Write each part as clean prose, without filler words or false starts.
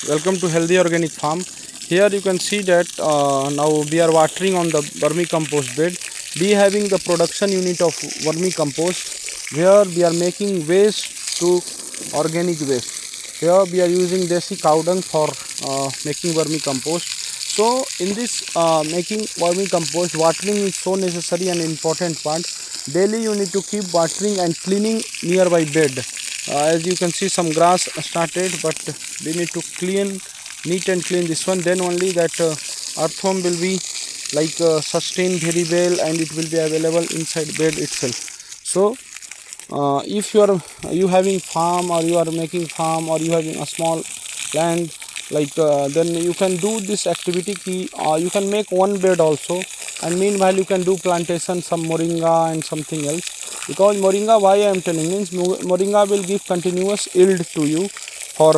welcome to Healthy Organic Farm. Here you can see that now we are watering on the vermicompost bed. We having the production unit of vermicompost where we are making waste to organic waste. Here we are using desi cow dung for making vermicompost. So in this making vermicompost, watering is so necessary and important part. Daily you need to keep watering and cleaning nearby bed. As you can see, some grass started, but we need to clean, neat and clean this one. Then only that earthworm will be sustained very well, and it will be available inside bed itself. So if you having farm, or you are making farm, or you having a small land, then you can do this activity you can make one bed also, and meanwhile you can do plantation, some moringa and something else. Because moringa, why I am telling, means moringa will give continuous yield to you for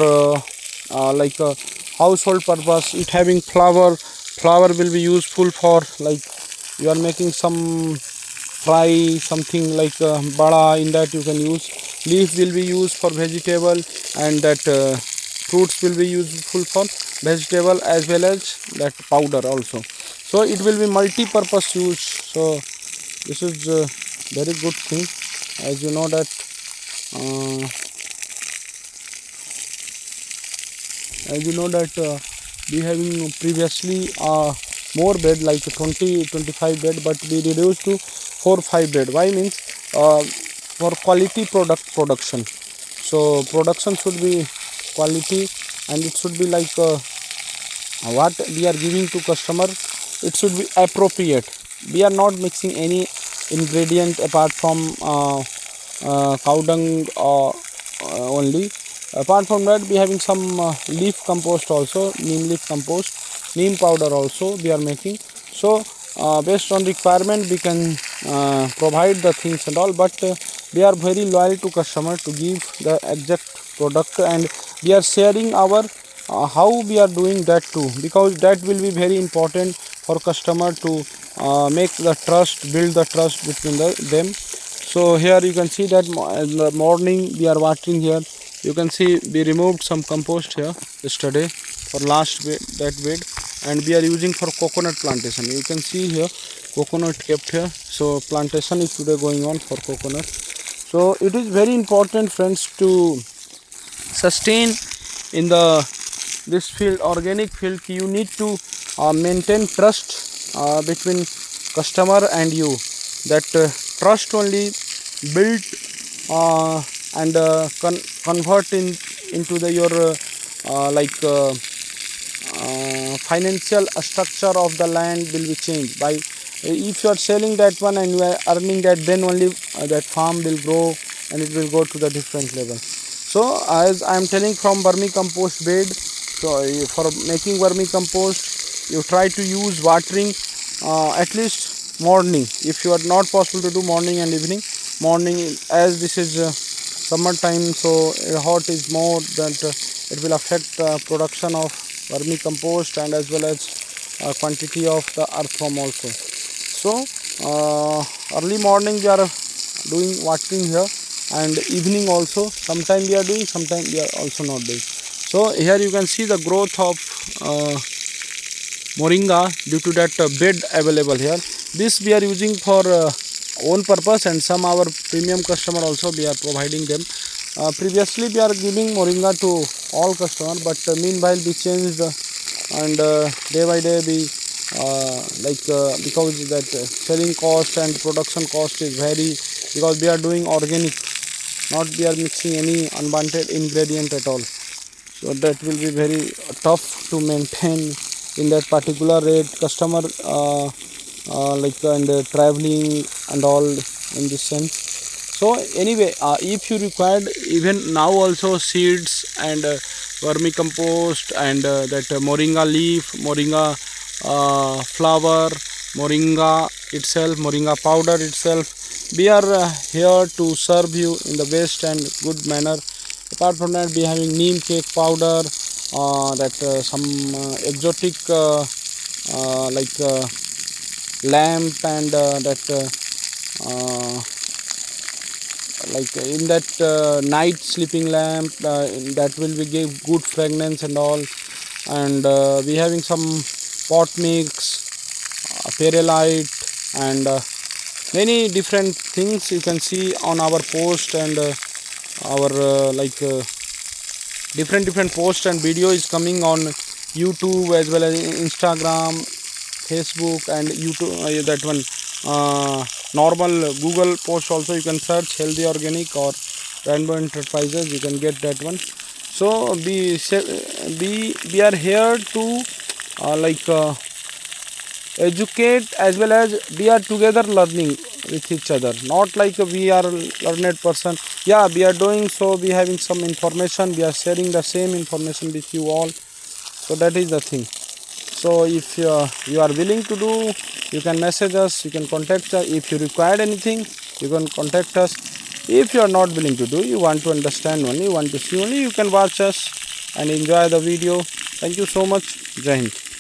household purpose. It having flower will be useful for, like, you are making some fry something like bada, in that you can use. Leaf will be used for vegetable, and that fruits will be useful for vegetable, as well as that powder also. So it will be multi-purpose use. So this is very good thing. As you know that uh, we having previously more bed, like 20-25 bed, but we reduced to 4-5 bed. Why? Means for quality production. So production should be quality, and it should be like what we are giving to customer, it should be appropriate. We are not mixing any ingredient apart from cow dung only. Apart from that, we having some leaf compost also, neem leaf compost, neem powder also we are making. So based on requirement we can provide the things and all, but we are very loyal to customer to give the exact product, and we are sharing our how we are doing that too, because that will be very important for customer to make the trust, build the trust between them. So here you can see that in the morning we are watering. Here you can see we removed some compost here yesterday for last bed, that bed, and we are using for coconut plantation. You can see here coconut kept here, so plantation is today going on for coconut. So it is very important, friends, to sustain in the this field, organic field. You need to maintain trust between customer and you. That trust only build and convert into the your financial structure of the land will be changed. By if you are selling that one and you are earning that, then only that farm will grow, and it will go to the different level. So as I am telling, from vermicompost bed, so for making vermicompost, you try to use watering at least morning. If you are not possible to do morning and evening, morning, as this is summer time, so hot is more, that it will affect production of vermicompost, and as well as quantity of the earthworm also. So early morning we are doing watering here, and evening also sometime we are doing, sometime we are also not doing. So here you can see the growth of moringa due to that bed available here. This we are using for own purpose, and some our premium customer also we are providing them. Previously we are giving moringa to all customer, but meanwhile we changed, and day by day we because that selling cost and production cost is very, because we are doing organic, not we are mixing any unwanted ingredient at all. So that will be very tough to maintain in that particular rate. Customer and traveling and all, in this sense. So anyway, if you required, even now also seeds and vermicompost, and that moringa leaf, moringa flower, moringa itself, moringa powder itself, we are here to serve you in the best and good manner. Apart from that, we having neem cake powder, that some exotic lamp, and that like in that night sleeping lamp, that will be give good fragrance and all. And we having some pot mix, perlite, and many different things you can see on our post, and our different post and video is coming on YouTube as well as Instagram, Facebook, and YouTube. That one, normal Google post also you can search healthy organic or Rainbow Enterprises, you can get that one. So we are here to educate as well as we are together learning with each other, not like we are learned person. Yeah, we are doing so, we having some information, we are sharing the same information with you all. So that is the thing. So if you are willing to do, you can message us, you can contact us. If you require anything, you can contact us. If you are not willing to do, you want to understand only, you want to see only, you can watch us and enjoy the video. Thank you so much. Jai Hind.